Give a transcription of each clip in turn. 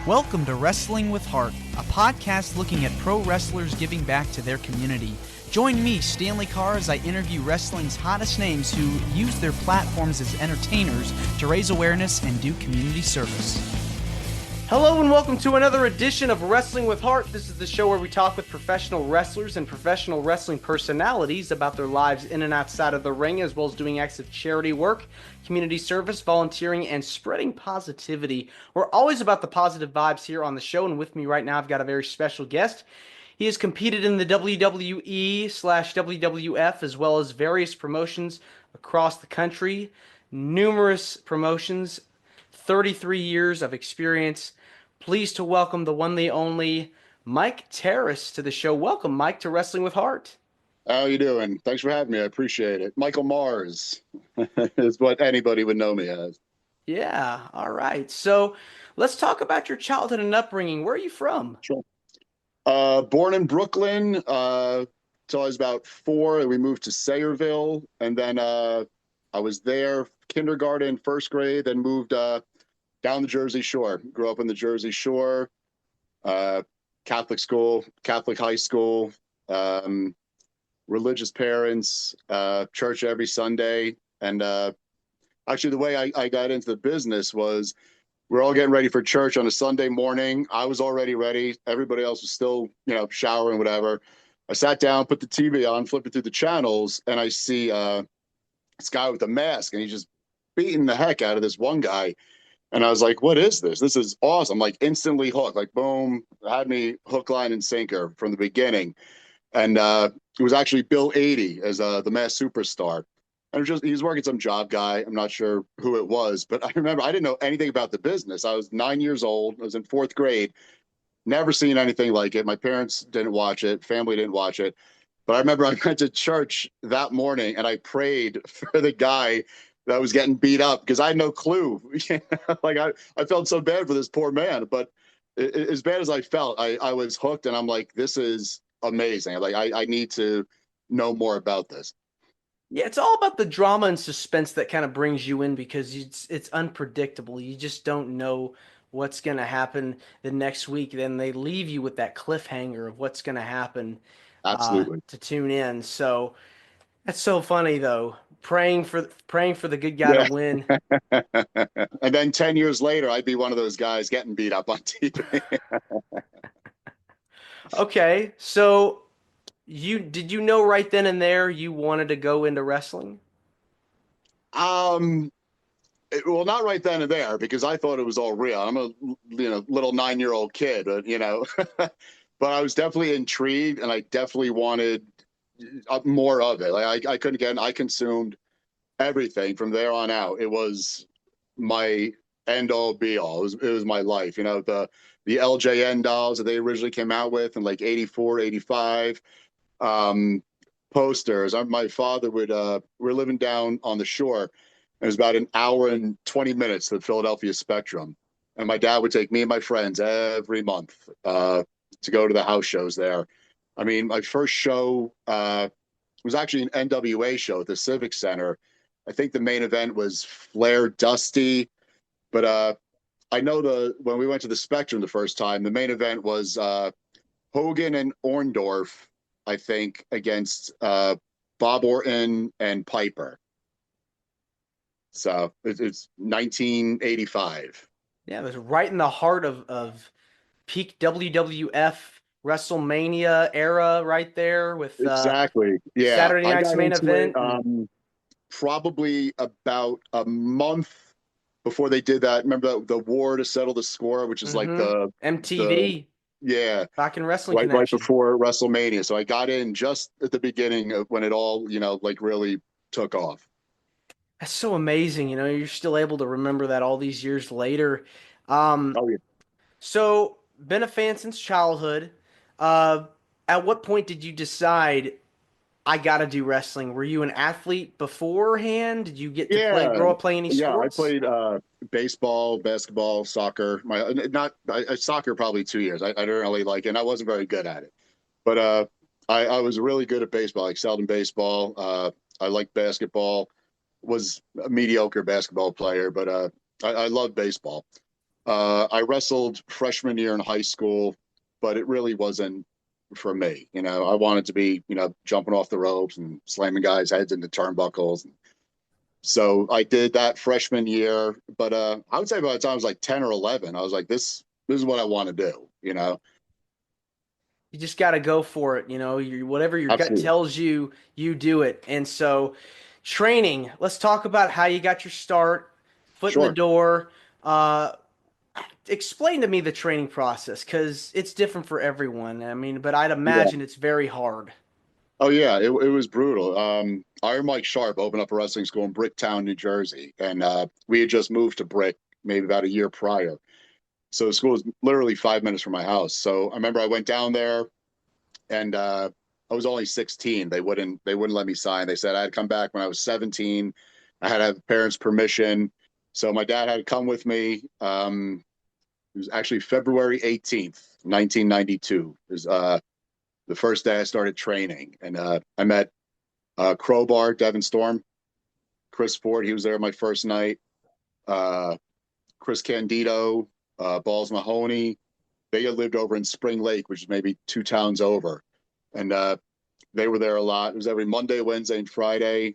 Welcome to Wrestling with Heart, a podcast looking at pro wrestlers giving back to their community. Join me, Stanley Carr, as I interview wrestling's hottest names who use their platforms as entertainers to raise awareness and do community service. Hello and welcome to another edition of Wrestling with Heart. This is the show where we talk with professional wrestlers and professional wrestling personalities about their lives in and outside of the ring, as well as doing acts of charity work, community service, volunteering, and spreading positivity. We're always about the positive vibes here on the show, and with me right now I've got a very special guest. He has competed in the WWE/WWF as well as various promotions across the country, numerous promotions, 33 years of experience. Pleased to welcome the one, the only, Mike Taris to the show. Welcome, Mike, to Wrestling with Heart. How you doing? Thanks for having me. I appreciate it. Michael Mars is what anybody would know me as. Yeah, all right. So let's talk about your childhood and upbringing. Where are you from? Sure. Born in Brooklyn till I was about 4. We moved to Sayreville, and then I was there kindergarten, first grade, then moved down the Jersey Shore. Grew up in the Jersey Shore, Catholic school, Catholic high school, religious parents, church every Sunday. And actually, the way I got into the business was we're all getting ready for church on a Sunday morning. I was already ready. Everybody else was still, showering, whatever. I sat down, put the TV on, flipping through the channels, and I see this guy with a mask, and he's just beating the heck out of this one guy. And I was like, what is this? This is awesome. Like, instantly hooked. Like, boom, had me hook, line, and sinker from the beginning. And it was actually Bill 80 as the masked superstar. And he was working some job guy. I'm not sure who it was, but I remember I didn't know anything about the business. I was 9 years old. I was in 4th grade. Never seen anything like it. My parents didn't watch it. Family didn't watch it. But I remember I went to church that morning and I prayed for the guy that was getting beat up because I had no clue. Like I felt so bad for this poor man, but as bad as I felt, I was hooked, and I'm like, this is amazing. Like I need to know more about this. Yeah, it's all about the drama and suspense that kind of brings you in because it's unpredictable. You just don't know what's going to happen the next week. Then they leave you with that cliffhanger of what's going to happen Absolutely. to tune in. So that's so funny, though. Praying for the good guy to win. And then 10 years later, I'd be one of those guys getting beat up on TV. Okay, so did you know right then and there you wanted to go into wrestling? Well, not right then and there because I thought it was all real. I'm a little 9-year-old kid, but but I was definitely intrigued, and I definitely wanted more of it. Like I couldn't get. I consumed everything from there on out. It was my end all be all. It was my life. The LJN dolls that they originally came out with in like 84, 85. Posters. My father would. We're living down on the shore. It was about an hour and 20 minutes to the Philadelphia Spectrum, and my dad would take me and my friends every month to go to the house shows there. I mean, my first show was actually an NWA show at the Civic Center. I think the main event was Flair Dusty, but I know when we went to the Spectrum the first time, the main event was Hogan and Orndorff, I think, against Bob Orton and Piper. So it's 1985. Yeah, it was right in the heart of peak WWF WrestleMania era right there with exactly. Yeah. Saturday night's main event. Probably about a month before they did that. Remember the war to settle the score, which is like the MTV. Back in Wrestling Connection. Right before WrestleMania. So I got in just at the beginning of when it all, like really took off. That's so amazing. You're still able to remember that all these years later. Oh, yeah. So been a fan since childhood. At what point did you decide I got to do wrestling? Were you an athlete beforehand? Did you get to grow up playing any sports? Yeah, I played baseball, basketball, soccer. Soccer probably 2 years. I didn't really like it, and I wasn't very good at it. But I was really good at baseball. I excelled in baseball. I liked basketball. Was a mediocre basketball player, but I loved baseball. I wrestled freshman year in high school, but it really wasn't for me. I wanted to be, jumping off the ropes and slamming guys' heads into turnbuckles. So I did that freshman year, but I would say by the time I was like 10 or 11, I was like, this is what I want to do. You just got to go for it. Whatever your gut Absolutely. tells you, you do it. And so, training. Let's talk about how you got your start, foot in the Sure. door. Uh, Explain to me the training process because it's different for everyone. I mean, but I'd Yeah. imagine it's very hard. Oh yeah, it was brutal. Iron Mike Sharp opened up a wrestling school in Bricktown, New Jersey, and we had just moved to Brick maybe about a year prior. So the school was literally 5 minutes from my house. So I remember I went down there, and I was only 16. They wouldn't let me sign. They said I had to come back when I was 17. I had to have parents' permission. So my dad had to come with me. It was actually February 18th, 1992. It was the first day I started training, and I met Crowbar, Devin Storm, Chris Ford. He was there my first night. Uh, Chris Candido, Balls Mahoney. They had lived over in Spring Lake, which is maybe 2 towns over, and they were there a lot. It was every Monday, Wednesday, and Friday,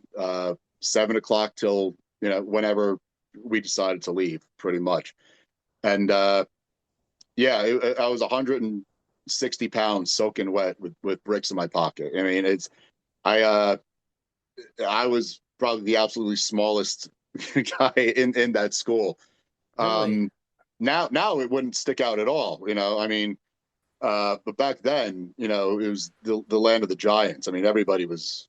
7 o'clock till whenever we decided to leave, pretty much. And yeah, I was 160 pounds soaking wet with bricks in my pocket. I mean, I uh, I was probably the absolutely smallest guy in that school. Really? Um, now it wouldn't stick out at all. I mean, but back then, it was the land of the giants. I mean, everybody was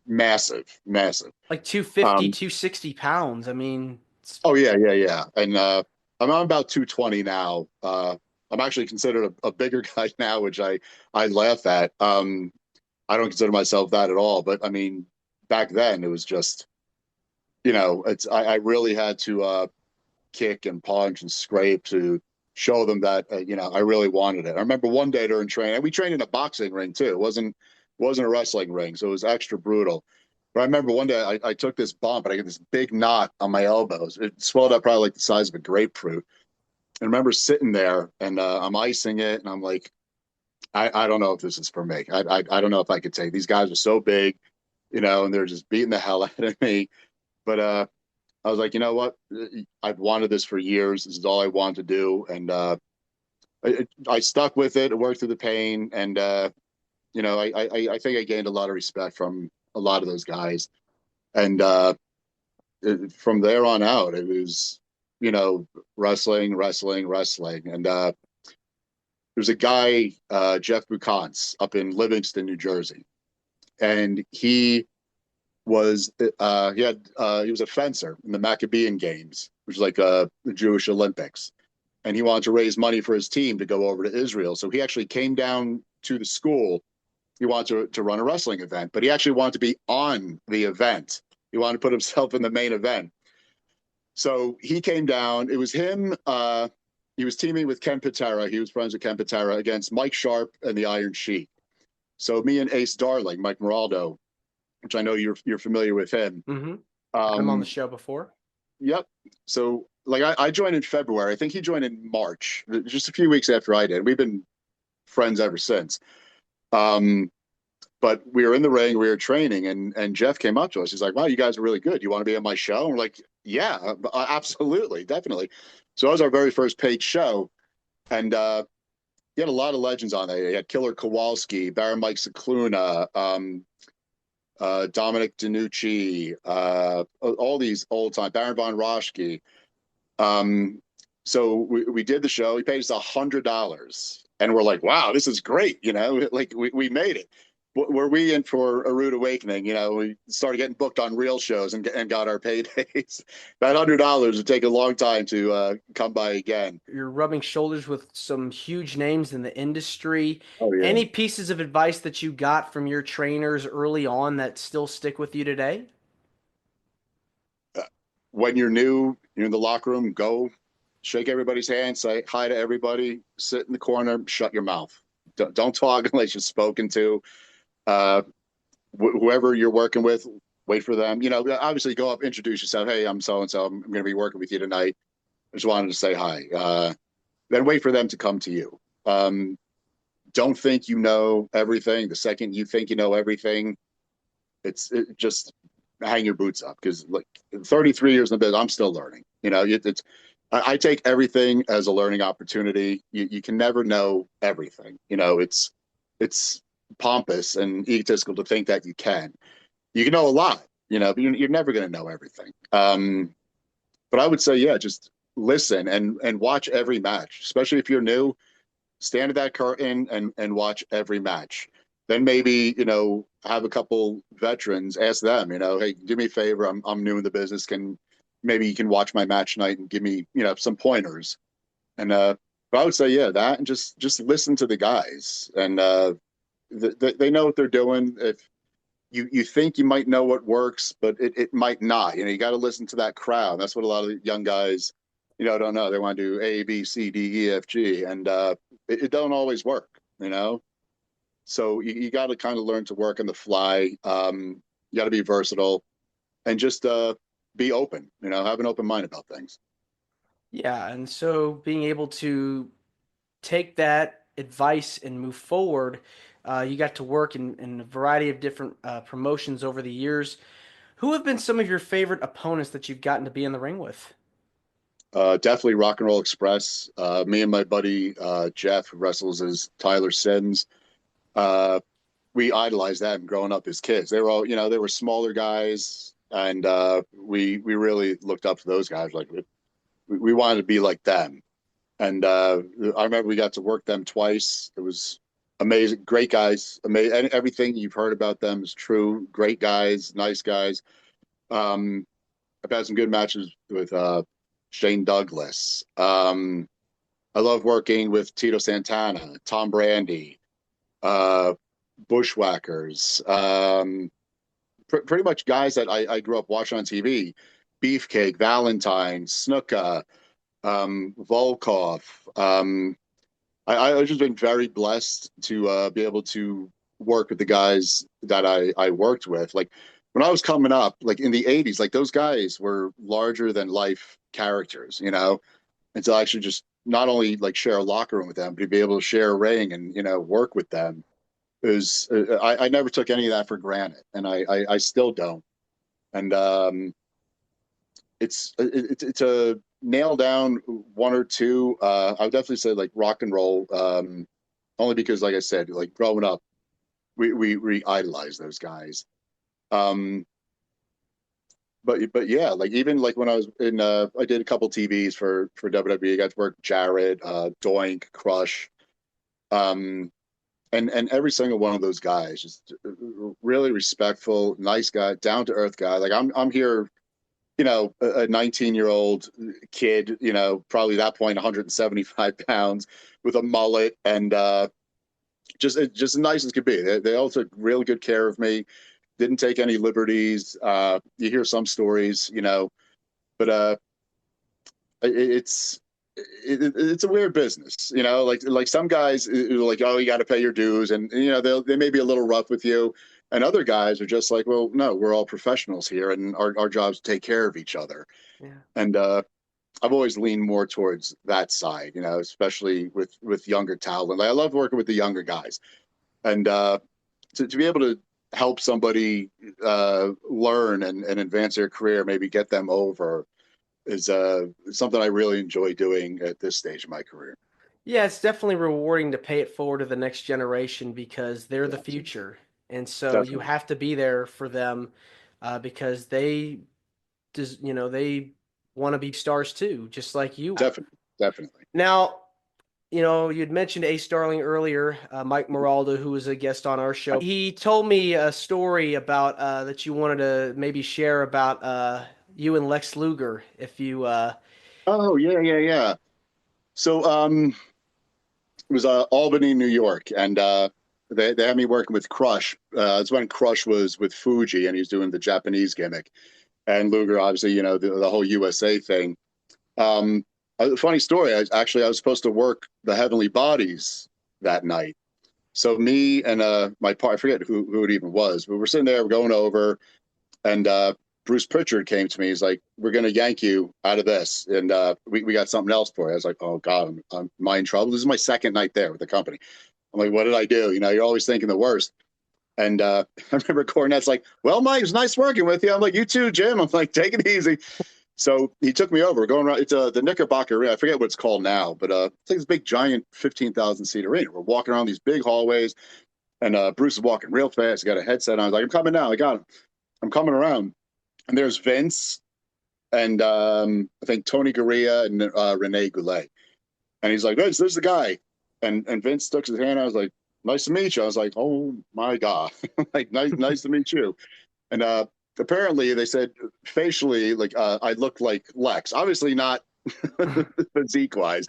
massive, massive. Like 250, Um, 260 pounds. I mean, oh yeah, yeah, yeah. And I'm about 220 now. I'm actually considered a bigger guy now, which I laugh at. I don't consider myself that at all. But I mean, back then it was just, I really had to kick and punch and scrape to show them that I really wanted it. I remember one day during training, and we trained in a boxing ring too. It wasn't a wrestling ring, so it was extra brutal. But I remember one day I took this bump and I get this big knot on my elbows. It swelled up probably like the size of a grapefruit. And I remember sitting there and I'm icing it, and I'm like, I don't know if this is for me. I don't know if I could take these guys are so big, and they're just beating the hell out of me. But I was like, you know what? I've wanted this for years. This is all I wanted to do, and I stuck with it. I worked through the pain, and I think I gained a lot of respect from a lot of those guys. And from there on out, it was wrestling, wrestling, wrestling, and there's a guy, Jeff Bukance, up in Livingston, New Jersey, and he was a fencer in the Maccabean Games, which is like the Jewish Olympics, and he wanted to raise money for his team to go over to Israel. So he actually came down to the school. He wanted to run a wrestling event, but he actually wanted to be on the event. He wanted to put himself in the main event. So he came down. It was him. He was teaming with Ken Patera. He was friends with Ken Patera against Mike Sharp and the Iron Sheik. So me and Ace Darling, Mike Moraldo, which I know you're familiar with him. mm-hmm. I'm on the Um, show before. yep. So like I joined in February. I think he joined in March, just a few weeks after I did. We've been friends ever since. Um, but we were in the ring, we were training, and Jeff came up to us. He's like, "Wow, you guys are really good. You want to be on my show?" And we're like, "Yeah, absolutely, definitely." So that was our very first paid show, and he had a lot of legends on there. He had Killer Kowalski, Baron Mike Cicluna, Dominic DiNucci, all these old time Baron von Roschke. So we did the show. He paid us $100, and we're like, "Wow, this is great!" Like we made it. Were we in for a rude awakening? We started getting booked on real shows and got our paydays. That $100 would take a long time to come by again. You're rubbing shoulders with some huge names in the industry. Oh yeah. Any pieces of advice that you got from your trainers early on that still stick with you today? When you're new, you're in the locker room, go shake everybody's hand, say hi to everybody, sit in the corner, shut your mouth. Don't talk unless you're spoken to. Uh, Whoever you're working with, wait for them. Obviously go up, introduce yourself. Hey, I'm so and so. I'm going to be working with you tonight. just wanted to say hi. Then wait for them to come to you. Don't think you know everything. The second you think you know everything, just hang your boots up, because like 33 years in the business, I'm still learning. I take everything as a learning opportunity. You can never know everything. It's pompous and egotistical to think that you can. You can know a lot, but you're never going to know everything. But I would say, yeah, just listen and watch every match, especially if you're new. Stand at that curtain and watch every match. Then maybe, have a couple veterans, ask them, hey, do me a favor. I'm new in the business. Maybe you can watch my match tonight and give me, some pointers. And but I would say, yeah, that, and just listen to the guys, and they know what they're doing. If you think you might know what works, but it might not. You got to listen to that crowd. That's what a lot of the young guys, don't know. They want to do A, B, C, D, E, F, G, and it don't always work. So you got to kind of learn to work on the fly. You got to be versatile, and just be open. Have an open mind about things. Yeah, and so being able to take that advice and move forward, you got to work in a variety of different promotions over the years. Who have been some of your favorite opponents that you've gotten to be in the ring with? Definitely Rock and Roll Express. Me and my buddy Jeff, who wrestles as Tyler Sins. We idolized them growing up as kids. They were all, they were smaller guys, and we really looked up to those guys. Like we wanted to be like them. And I remember we got to work them twice. It was amazing. Great guys. Amazing. Everything you've heard about them is true. Great guys, nice guys. I've had some good matches with Shane Douglas. I love working with Tito Santana, Tom Brandy, Bushwhackers. Pretty much guys that I grew up watching on TV. Beefcake, Valentine, Snuka, Volkov. I've just been very blessed to be able to work with the guys that I worked with. Like when I was coming up, like in the 80s, like those guys were larger than life characters, and to actually just not only like share a locker room with them, but to be able to share a ring and, work with them is, I never took any of that for granted. And I still don't. And it's a nail down one or two. I would definitely say like Rock and Roll, only because, like I said, like growing up, we idolized those guys. But yeah, like even like when I was in, I did a couple TVs for WWE. I got to work Jarrett, Doink, Crush, and every single one of those guys, just really respectful, nice guy, down to earth guy. Like I'm here, a 19-year-old kid, probably that point 175 pounds with a mullet, and just as nice as could be. They all took real good care of me. Didn't take any liberties. You hear some stories, but it's a weird business, like some guys are like, oh, you got to pay your dues, and they may be a little rough with you, and other guys are just like, well, no, we're all professionals here, and our job's to take care of each other. Yeah. And I've always leaned more towards that side, especially with younger talent. Like, I love working with the younger guys, and to be able to help somebody learn and advance their career, maybe get them over, is something I really enjoy doing at this stage of my career. Yeah, it's definitely rewarding to pay it forward to the next generation because they're the future. And so you Definitely. have to be there for them because they they want to be stars too, just like you are. Definitely. Now, you'd mentioned Ace Starling earlier, Mike Moraldo, who was a guest on our show. He told me a story about that you wanted to maybe share about you and Lex Luger, if you. Oh, yeah. So it was Albany, New York, and they had me working with Crush. It's when Crush was with Fuji and he was doing the Japanese gimmick, and Luger, obviously, the whole USA thing. A funny story. I was supposed to work the Heavenly Bodies that night. So me and my partner, I forget who it even was, but we're sitting there, we're going over, and Bruce Pritchard came to me. He's like, "We're going to yank you out of this, and we got something else for you." I was like, "Oh God, am I in trouble?" This is my second night there with the company. I'm like, "What did I do?" You're always thinking the worst. And I remember Cornette's like, "Well, Mike, it's nice working with you." I'm like, "You too, Jim." I'm like, "Take it easy." So he took me over. We're going around. It's the Knickerbocker Arena. I forget what it's called now, but it's like this big, giant, 15,000 seat arena. We're walking around these big hallways, and Bruce is walking real fast. He got a headset on. I was like, "I'm coming now. I got him. I'm coming around." And there's Vince and I think Tony Gurria and Rene Goulet. And he's like, "Vince, there's the guy." And Vince took his hand. I was like, "Nice to meet you." I was like, "Oh my God." Like, nice to meet you. And apparently they said facially, like I looked like Lex. Obviously not physique wise.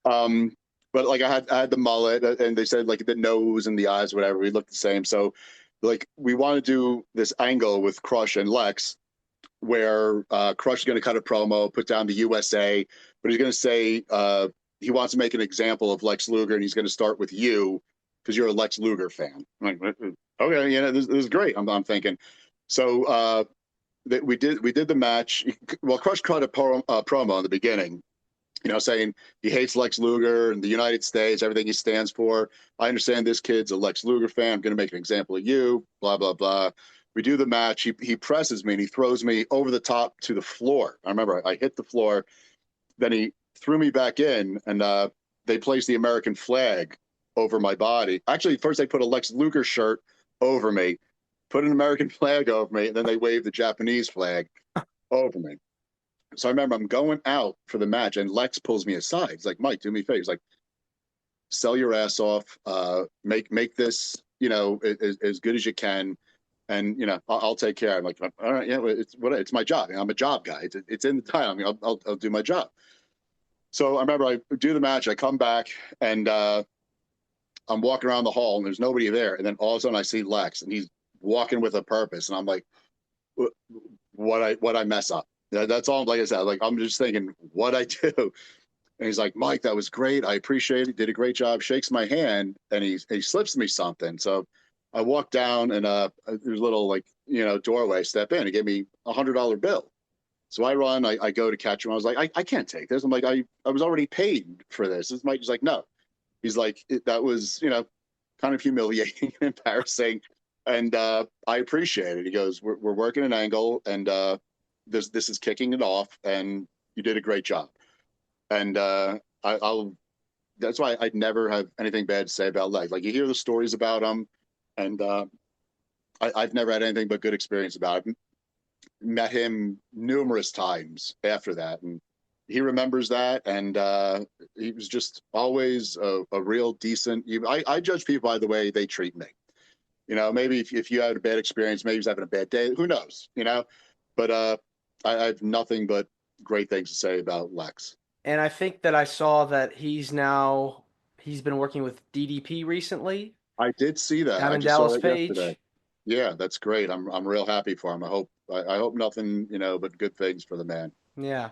But like I had the mullet, and they said like the nose and the eyes, whatever, we looked the same. So like we want to do this angle with Crush and Lex where Crush is going to cut a promo, put down the USA, but he's going to say he wants to make an example of Lex Luger, and he's going to start with you because you're a Lex Luger fan. I'm like, okay, this is great. I'm thinking. So we did the match. Well, Crush cut a promo in the beginning, saying he hates Lex Luger and the United States, everything he stands for. I understand this kid's a Lex Luger fan. I'm going to make an example of you, blah, blah, blah. We do the match. He presses me and he throws me over the top to the floor. I remember I hit the floor. Then he threw me back in, and they placed the American flag over my body. Actually, first they put a Lex Luger shirt over me, put an American flag over me, and then they waved the Japanese flag over me. So I remember I'm going out for the match, and Lex pulls me aside. He's like, "Mike, do me a favor." He's like, "Sell your ass off. Make this, as good as you can, and I'll take care." I'm like, "All right, yeah, it's my job. I'm a job guy. It's in the title. I mean, I'll do my job." So I remember I do the match. I come back, and I'm walking around the hall, and there's nobody there. And then all of a sudden, I see Lex, and he's walking with a purpose, and I'm like, "What I mess up?" That's all. Like I said, like I'm just thinking what I do. And he's like, "Mike, that was great. I appreciate it. Did a great job." Shakes my hand, and he slips me something. So I walk down, and there's a little doorway. Step in. He gave me $100 bill. So I run. I go to catch him. I was like, I can't take this. I'm like, I was already paid for this. This Mike is like, no. He's like, that was kind of humiliating and embarrassing, and I appreciate it. He goes, we're working an angle, and this is kicking it off, and you did a great job. And I'll that's why I'd never have anything bad to say about Lex. Like you hear the stories about him, and I've never had anything but good experience about him. Met him numerous times after that, and he remembers that. And he was just always a real decent. I judge people by the way they treat me. Maybe if you had a bad experience, maybe he's having a bad day. Who knows? But I have nothing but great things to say about Lex. And I think that I saw that he's been working with DDP recently I did see that. down I in just saw Dallas it yesterday. Page. Yeah, that's great. I'm real happy for him. I hope nothing, but good things for the man. Yeah.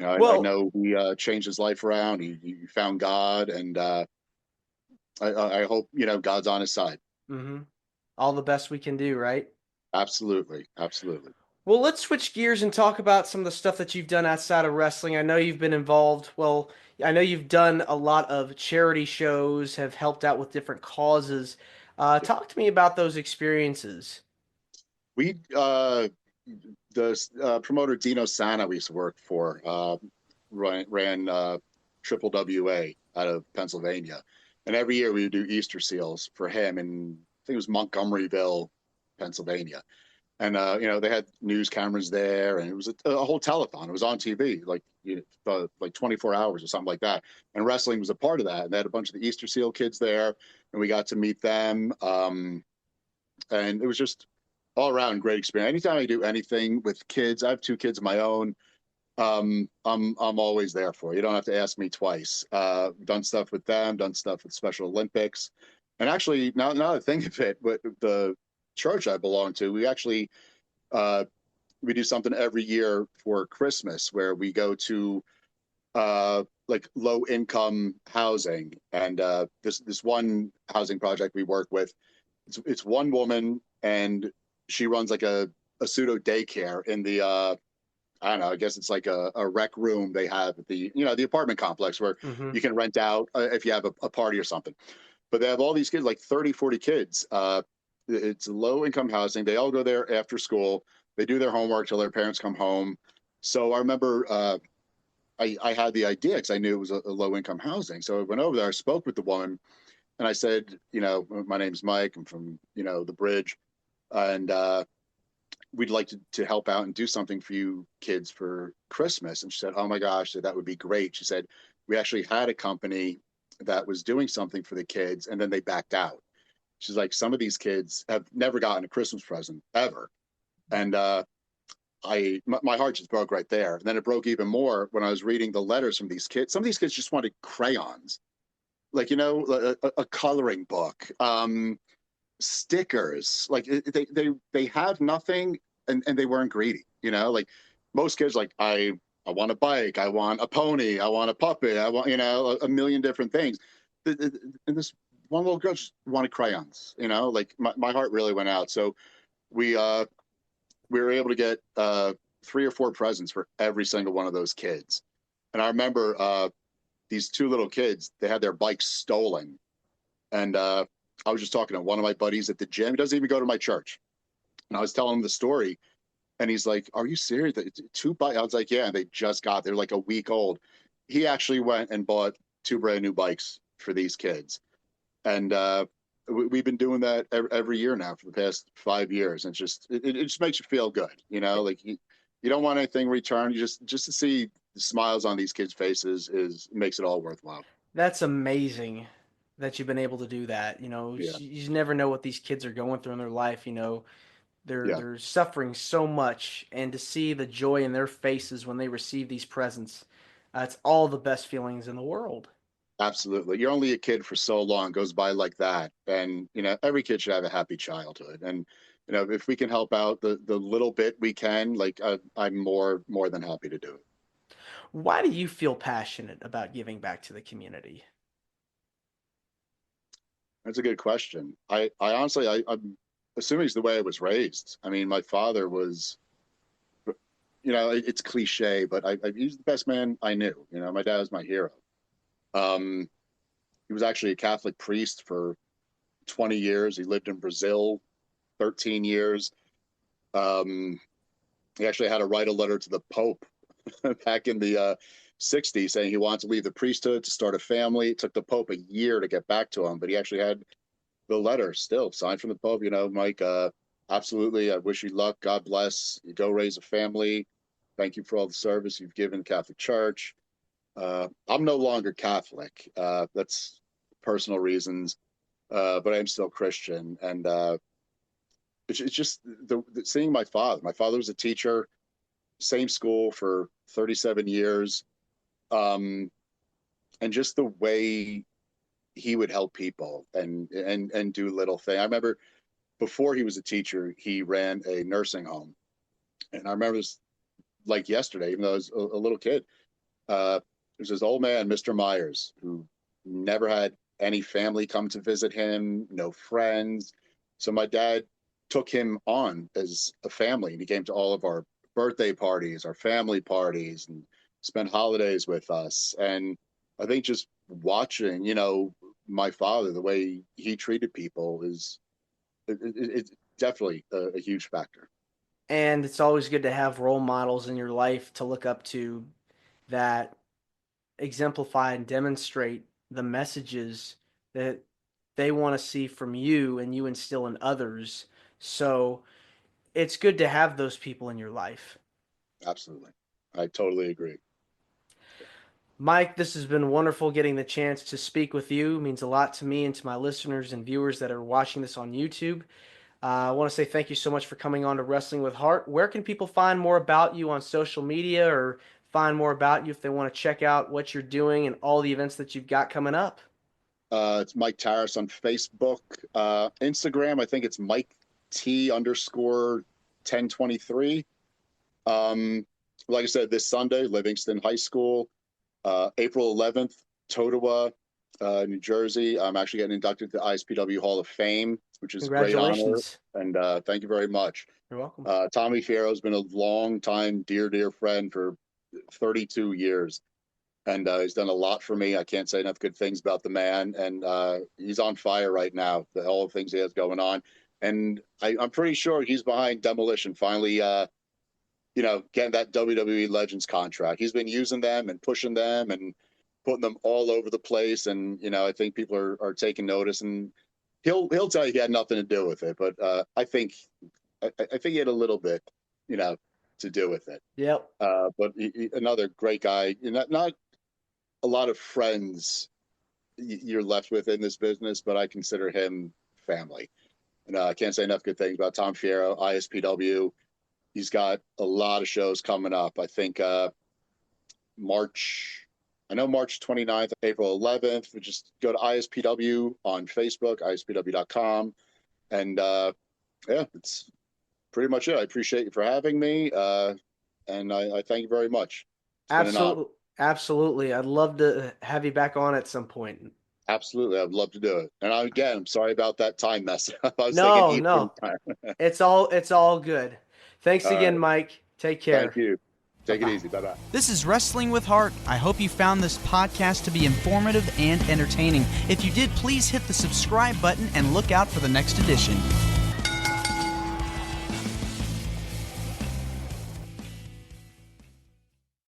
I Well, know he changed his life around. He found God, and I hope God's on his side. hmm all the best we can do, right? Absolutely, absolutely. Well, let's switch gears and talk about some of the stuff that you've done outside of wrestling. I know you've been involved. Well, I know you've done a lot of charity shows, have helped out with different causes. Talk to me about those experiences. We the promoter Dino Sana we used to work for ran Triple WA out of Pennsylvania, and every year we would do Easter seals for him, and I think it was Montgomeryville, Pennsylvania. And they had news cameras there, and it was a whole telethon. It was on TV, like 24 hours or something like that. And wrestling was a part of that. And they had a bunch of the Easter Seal kids there, and we got to meet them. And it was just all around great experience. Anytime I do anything with kids, I have two kids of my own. I'm always there for. You don't have to ask me twice. Done stuff with them, done stuff with Special Olympics, and actually now that I think of it, but the church I belong to, we actually we do something every year for Christmas where we go to like low income housing, and this one housing project we work with, it's one woman, and she runs like a a pseudo daycare in the I don't know, I guess it's like a rec room they have at the, the apartment complex where Mm-hmm. you can rent out if you have a party or something. But they have all these kids, like 30, 40 kids. It's low income housing. They all go there after school. They do their homework till their parents come home. So I remember I had the idea because I knew it was a low income housing. So I went over there, I spoke with the woman, and I said, my name's Mike. I'm from, the bridge. And we'd like to help out and do something for you kids for Christmas. And she said, oh my gosh, that would be great. She said, we actually had a company that was doing something for the kids and then they backed out. She's like, some of these kids have never gotten a Christmas present ever. And my heart just broke right there. And then it broke even more when I was reading the letters from these kids. Some of these kids just wanted crayons, like, a coloring book, stickers. Like they have nothing, and they weren't greedy. Like most kids, like I want a bike, I want a pony, I want a puppet, I want a million different things. And this one little girl just wanted crayons. Like my heart really went out. So we were able to get 3 or 4 presents for every single one of those kids. And I remember these 2 little kids, they had their bikes stolen. And I was just talking to one of my buddies at the gym. He doesn't even go to my church. And I was telling him the story. And he's like, are you serious? 2 bikes? I was like, yeah, they just got, they're like a week old. He actually went and bought 2 brand new bikes for these kids. And we've been doing that every year now for the past 5 years. And it just makes you feel good. Like you don't want anything returned. You just to see the smiles on these kids' faces makes it all worthwhile. That's amazing that you've been able to do that. Yeah. You never know what these kids are going through in their life. Yeah, They're suffering so much, and to see the joy in their faces when they receive these presents, it's all the best feelings in the world. absolutely. You're only a kid for so long, goes by like that. And, every kid should have a happy childhood. And, if we can help out the little bit we can, like I'm more than happy to do it. Why do you feel passionate about giving back to the community? That's a good question. I honestly, I'm assuming it's the way I was raised. I mean, my father was, it's cliche, but he's the best man I knew. My dad was my hero. Um, he was actually a Catholic priest for 20 years. He lived in Brazil 13 years. Um, he actually had to write a letter to the Pope back in the 60s saying he wanted to leave the priesthood to start a family. It took the Pope a year to get back to him, but he actually had the letter still signed from the Pope. Mike, absolutely. I wish you luck. God bless. You go raise a family. Thank you for all the service you've given the Catholic Church. I'm no longer Catholic. That's personal reasons, but I'm still Christian. And it's just seeing my father. My father was a teacher, same school for 37 years. And just the way he would help people and do little things. I remember before he was a teacher, he ran a nursing home. And I remember this like yesterday, even though I was a little kid. There's this old man, Mr. Myers, who never had any family come to visit him, no friends. So my dad took him on as a family, and he came to all of our birthday parties, our family parties, and spent holidays with us. And I think just watching, my father, the way he treated people it's definitely a huge factor. And it's always good to have role models in your life to look up to that exemplify and demonstrate the messages that they want to see from you and you instill in others. So it's good to have those people in your life. Absolutely. I totally agree. Mike, this has been wonderful getting the chance to speak with you. It means a lot to me and to my listeners and viewers that are watching this on YouTube. I want to say thank you so much for coming on to Wrestling with Heart. Where can people find more about you on social media or find more about you if they want to check out what you're doing and all the events that you've got coming up? It's Mike Taris on Facebook. Instagram, I think it's Mike T _1023. Like I said, this Sunday, Livingston High School. April 11th, Totowa, New Jersey. I'm actually getting inducted to the ISPW Hall of Fame. which is a great honor. Congratulations. And thank you very much. You're welcome. Tommy Fierro has been a long time, dear friend for 32 years. And he's done a lot for me. I can't say enough good things about the man. And he's on fire right now, all the things he has going on. And I'm pretty sure he's behind Demolition finally, getting that WWE Legends contract. He's been using them and pushing them and putting them all over the place. And, I think people are taking notice. And he'll tell you he had nothing to do with it. But I think he had a little bit, to do with it. Yep. But another great guy. Not a lot of friends you're left with in this business, but I consider him family. And I can't say enough good things about Tom Fierro, ISPW. He's got a lot of shows coming up. I think March 29th, April 11th. We just go to ISPW on Facebook, ispw.com. And it's pretty much it. I appreciate you for having me. And I thank you very much. Absolutely. I'd love to have you back on at some point. Absolutely. I'd love to do it. And I'm sorry about that time mess up. No. It's all good. Thanks again, right. Mike. Take care. Thank you. Take it easy. Bye-bye. This is Wrestling with Heart. I hope you found this podcast to be informative and entertaining. If you did, please hit the subscribe button and look out for the next edition.